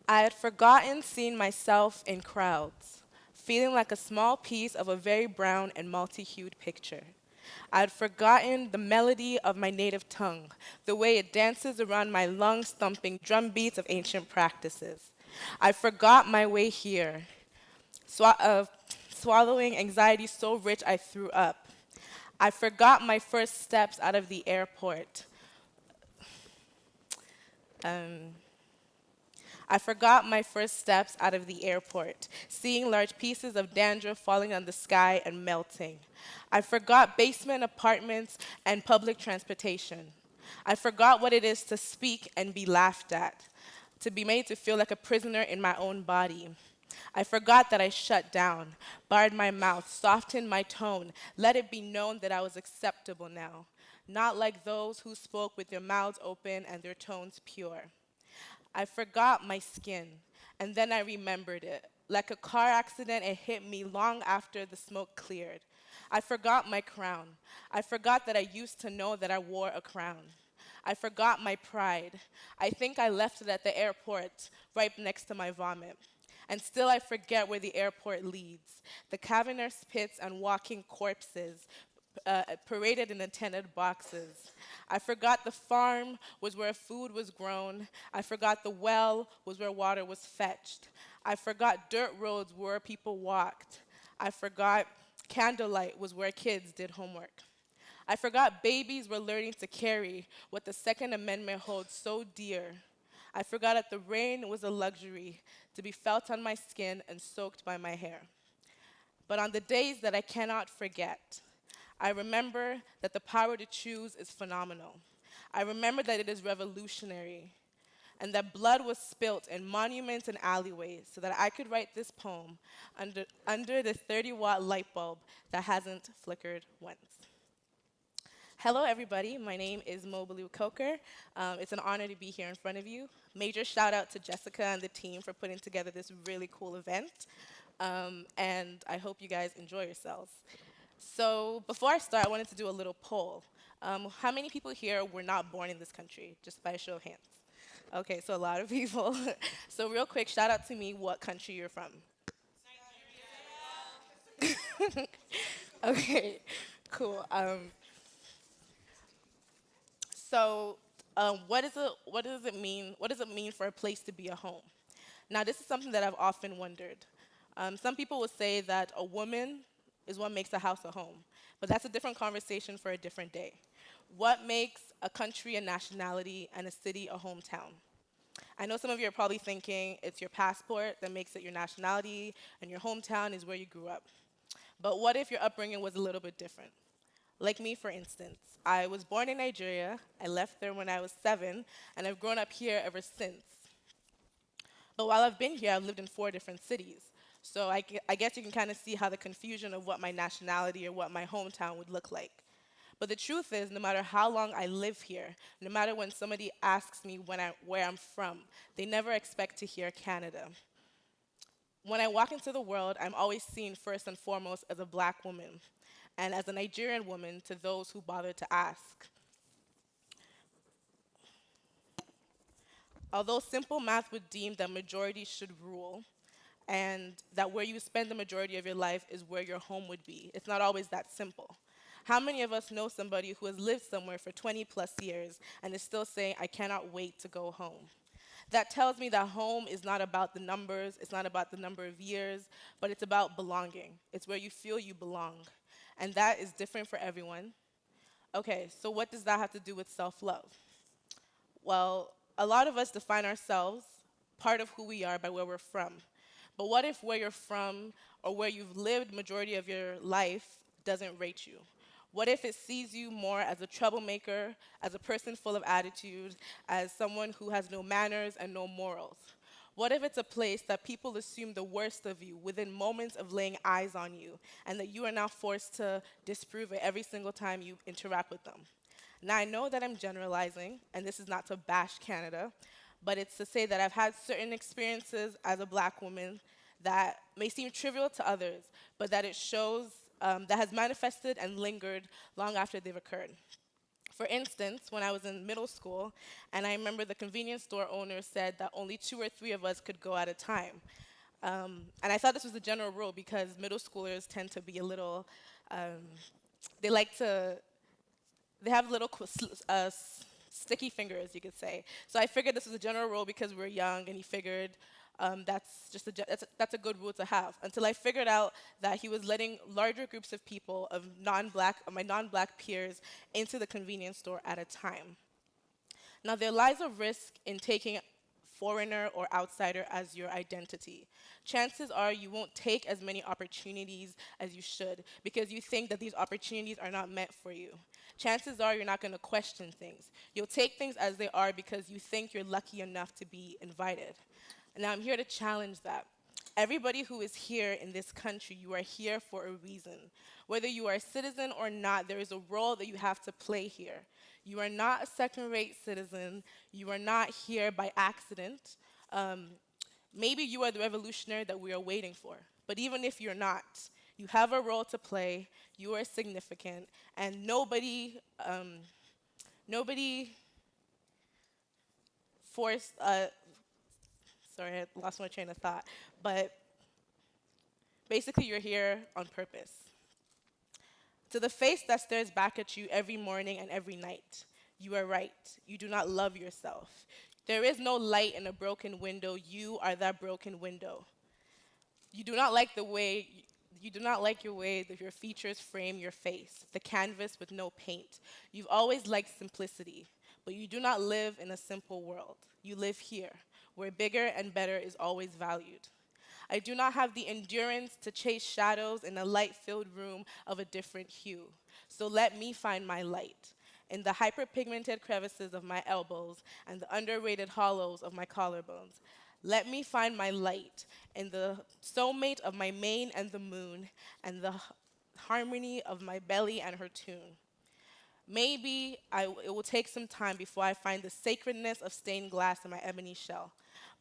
I had forgotten seeing myself in crowds, feeling like a small piece of a very brown and multi-hued picture. I had forgotten the melody of my native tongue, the way it dances around my lungs, thumping drum beats of ancient practices. I forgot my way here, swa- uh, swallowing anxiety so rich I threw up. I forgot my first steps out of the airport. Um, I forgot my first steps out of the airport, seeing large pieces of dandruff falling on the sky and melting. I forgot basement apartments and public transportation. I forgot what it is to speak and be laughed at, to be made to feel like a prisoner in my own body. I forgot that I shut down, barred my mouth, softened my tone, let it be known that I was acceptable now, not like those who spoke with their mouths open and their tones pure. I forgot my skin, and then I remembered it. Like a car accident, it hit me long after the smoke cleared. I forgot my crown. I forgot that I used to know that I wore a crown. I forgot my pride. I think I left it at the airport, right next to my vomit. And still I forget where the airport leads. The cavernous pits and walking corpses, paraded in tinted boxes. I forgot the farm was where food was grown. I forgot the well was where water was fetched. I forgot dirt roads where people walked. I forgot candlelight was where kids did homework. I forgot babies were learning to carry what the Second Amendment holds so dear. I forgot that the rain was a luxury to be felt on my skin and soaked by my hair. But on the days that I cannot forget, I remember that the power to choose is phenomenal. I remember that it is revolutionary and that blood was spilt in monuments and alleyways so that I could write this poem under the 30-watt light bulb that hasn't flickered once. Hello, everybody. My name is Mobolu Coker. It's an honor to be here in front of you. Major shout out to Jessica and the team for putting together this really cool event. And I hope you guys enjoy yourselves. So before I start, I wanted to do a little poll. How many people here were not born in this country, just by a show of hands? Okay, so a lot of people. So real quick, shout out to me what country you're from. Okay, cool. So what does it mean? What does it mean for a place to be a home? Now, this is something that I've often wondered. Some people would say that a woman is what makes a house a home, but that's a different conversation for a different day. What makes a country a nationality and a city a hometown? I know some of you are probably thinking it's your passport that makes it your nationality and your hometown is where you grew up. But what if your upbringing was a little bit different? Like me, for instance, I was born in Nigeria, I left there when I was 7, and I've grown up here ever since. But while I've been here, I've lived in 4 different cities. So I guess you can kind of see how the confusion of what my nationality or what my hometown would look like. But the truth is, no matter how long I live here, no matter when somebody asks me where I'm from, they never expect to hear Canada. When I walk into the world, I'm always seen first and foremost as a black woman, and as a Nigerian woman to those who bother to ask. Although simple math would deem that majority should rule, and that where you spend the majority of your life is where your home would be, it's not always that simple. How many of us know somebody who has lived somewhere for 20 plus years and is still saying, I cannot wait to go home? That tells me that home is not about the numbers, it's not about the number of years, but it's about belonging. It's where you feel you belong. And that is different for everyone. Okay, so what does that have to do with self love? Well, a lot of us define ourselves, part of who we are, by where we're from. But what if where you're from or where you've lived majority of your life doesn't rate you? What if it sees you more as a troublemaker, as a person full of attitude, as someone who has no manners and no morals? What if it's a place that people assume the worst of you within moments of laying eyes on you, and that you are now forced to disprove it every single time you interact with them? Now, I know that I'm generalizing, and this is not to bash Canada, but it's to say that I've had certain experiences as a black woman that may seem trivial to others, but that it shows, that has manifested and lingered long after they've occurred. For instance, when I was in middle school, and I remember the convenience store owner said that only two or three of us could go at a time. And I thought this was a general rule because middle schoolers tend to be a little, they like to they have little sticky fingers, you could say. So I figured this was a general rule because we were young, and he figured that's just that's a good rule to have. Until I figured out that he was letting larger groups of people of my non-black peers into the convenience store at a time. Now, there lies a risk in taking foreigner or outsider as your identity. Chances are you won't take as many opportunities as you should because you think that these opportunities are not meant for you. Chances are you're not going to question things. You'll take things as they are because you think you're lucky enough to be invited. And now I'm here to challenge that. Everybody who is here in this country, you are here for a reason. Whether you are a citizen or not, there is a role that you have to play here. You are not a second-rate citizen. You are not here by accident. Maybe you are the revolutionary that we are waiting for. But even if you're not, you have a role to play. You are significant, and nobody forced. Sorry, I lost my train of thought. But basically, you're here on purpose. To the face that stares back at you every morning and every night, you are right. You do not love yourself. There is no light in a broken window. You are that broken window. You do not like the way you do not like your way that your features frame your face, the canvas with no paint. You've always liked simplicity, but you do not live in a simple world. You live here, where bigger and better is always valued. I do not have the endurance to chase shadows in a light-filled room of a different hue. So let me find my light in the hyperpigmented crevices of my elbows and the underrated hollows of my collarbones. Let me find my light in the soulmate of my mane and the moon and the harmony of my belly and her tune. Maybe it will take some time before I find the sacredness of stained glass in my ebony shell.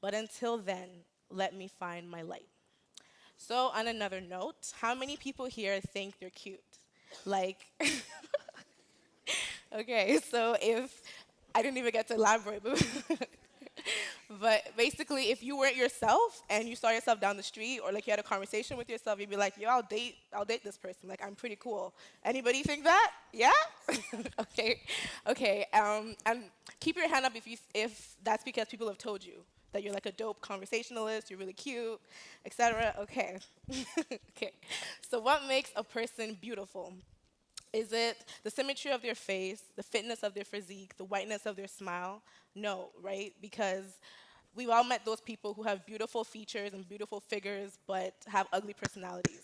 But until then, let me find my light. So, on another note, how many people here think they're cute? Like, okay, so if I didn't even get to elaborate, but basically, if you weren't yourself and you saw yourself down the street or like you had a conversation with yourself, you'd be like, yo, I'll date this person. Like, I'm pretty cool. Anybody think that? Yeah? Okay. Okay. And keep your hand up if that's because people have told you that you're like a dope conversationalist, you're really cute, etc. Okay. Okay. So what makes a person beautiful? Is it the symmetry of their face, the fitness of their physique, the whiteness of their smile? No, right? Because we've all met those people who have beautiful features and beautiful figures but have ugly personalities.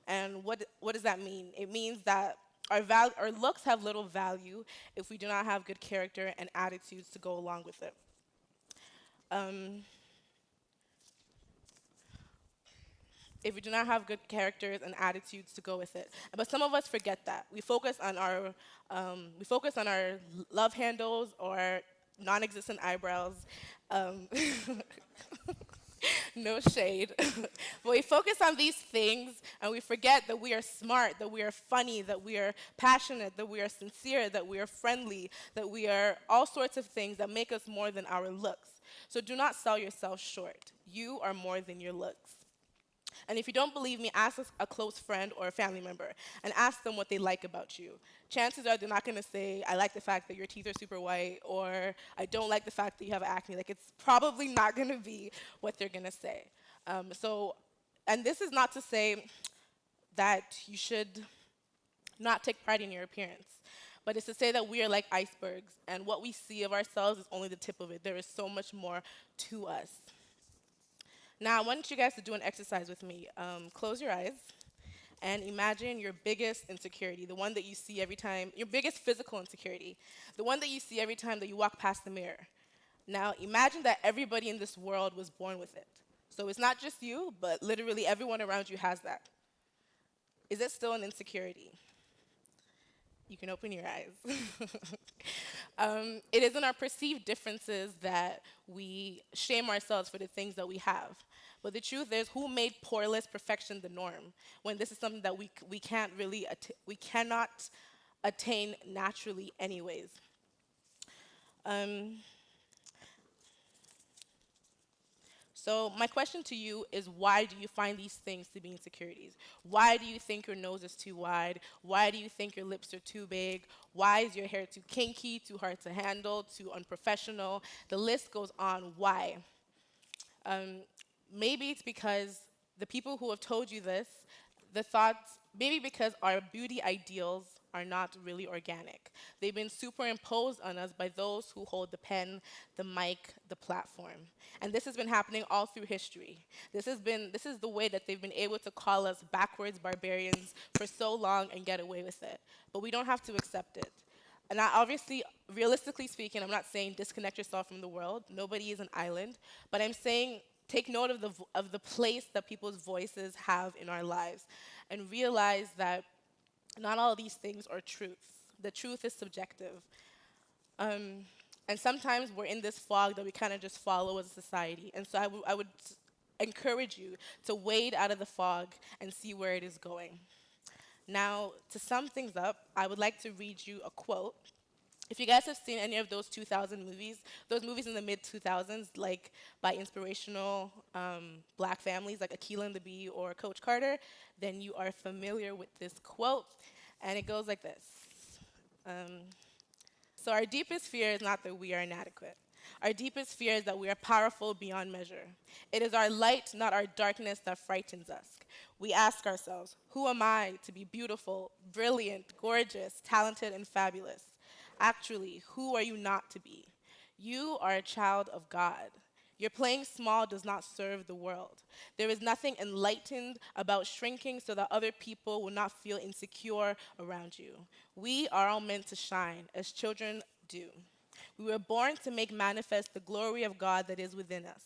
And what does that mean? It means that our looks have little value if we do not have good character and attitudes to go along with it. Um, if we do not have good characters and attitudes to go with it. But some of us forget that. We focus on our love handles or non-existent eyebrows. Um, no shade. But we focus on these things and we forget that we are smart, that we are funny, that we are passionate, that we are sincere, that we are friendly, that we are all sorts of things that make us more than our looks. So do not sell yourself short. You are more than your looks. And if you don't believe me, ask a close friend or a family member and ask them what they like about you. Chances are they're not going to say, I like the fact that your teeth are super white, or I don't like the fact that you have acne. Like, it's probably not going to be what they're going to say. And this is not to say that you should not take pride in your appearance, but it's to say that we are like icebergs, and what we see of ourselves is only the tip of it. There is so much more to us. Now, I want you guys to do an exercise with me. Close your eyes and imagine your biggest insecurity, the one that you see every time, your biggest physical insecurity, the one that you see every time that you walk past the mirror. Now, imagine that everybody in this world was born with it. So it's not just you, but literally everyone around you has that. Is it still an insecurity? You can open your eyes. It is in our perceived differences that we shame ourselves for the things that we have. But the truth is, who made poreless perfection the norm when this is something that we cannot attain naturally anyways. Um, So my question to you is, why do you find these things to be insecurities? Why do you think your nose is too wide? Why do you think your lips are too big? Why is your hair too kinky, too hard to handle, too unprofessional? The list goes on. Why? Um, Maybe it's because the people who have told you this, the thoughts, maybe because our beauty ideals are not really organic. They've been superimposed on us by those who hold the pen, the mic, the platform. And this has been happening all through history. This is the way that they've been able to call us backwards barbarians for so long and get away with it. But we don't have to accept it. And I obviously, realistically speaking, I'm not saying disconnect yourself from the world. Nobody is an island. But I'm saying take note of of the place that people's voices have in our lives and realize that not all these things are truths. The truth is subjective. Um, and sometimes we're in this fog that we kind of just follow as a society. And so I would encourage you to wade out of the fog and see where it is going. Now, to sum things up, I would like to read you a quote. If you guys have seen any of those 2000 movies, those movies in the mid 2000s, like by inspirational black families like Akilah and the Bee or Coach Carter, then you are familiar with this quote. And it goes like this. Um, so, our deepest fear is not that we are inadequate. Our deepest fear is that we are powerful beyond measure. It is our light, not our darkness, that frightens us. We ask ourselves, who am I to be beautiful, brilliant, gorgeous, talented, and fabulous? Actually, who are you not to be? You are a child of God. Your playing small does not serve the world. There is nothing enlightened about shrinking so that other people will not feel insecure around you. We are all meant to shine, as children do. We were born to make manifest the glory of God that is within us.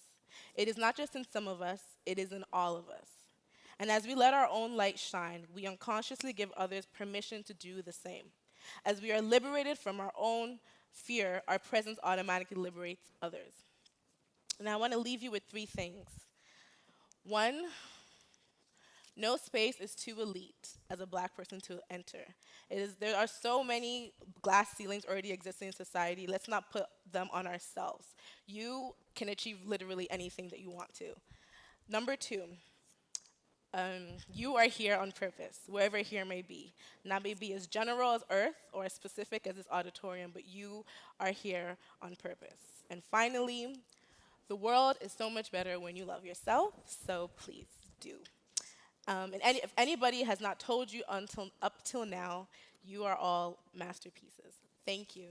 It is not just in some of us, it is in all of us. And as we let our own light shine, we unconsciously give others permission to do the same. As we are liberated from our own fear, our presence automatically liberates others. And I want to leave you with three things. One, no space is too elite as a black person to enter. There are so many glass ceilings already existing in society. Let's not put them on ourselves. You can achieve literally anything that you want to. Number two, you are here on purpose, wherever here may be. Not maybe as general as Earth or as specific as this auditorium, but you are here on purpose. And finally, the world is so much better when you love yourself, so please do. If anybody has not told you until up till now, you are all masterpieces. Thank you.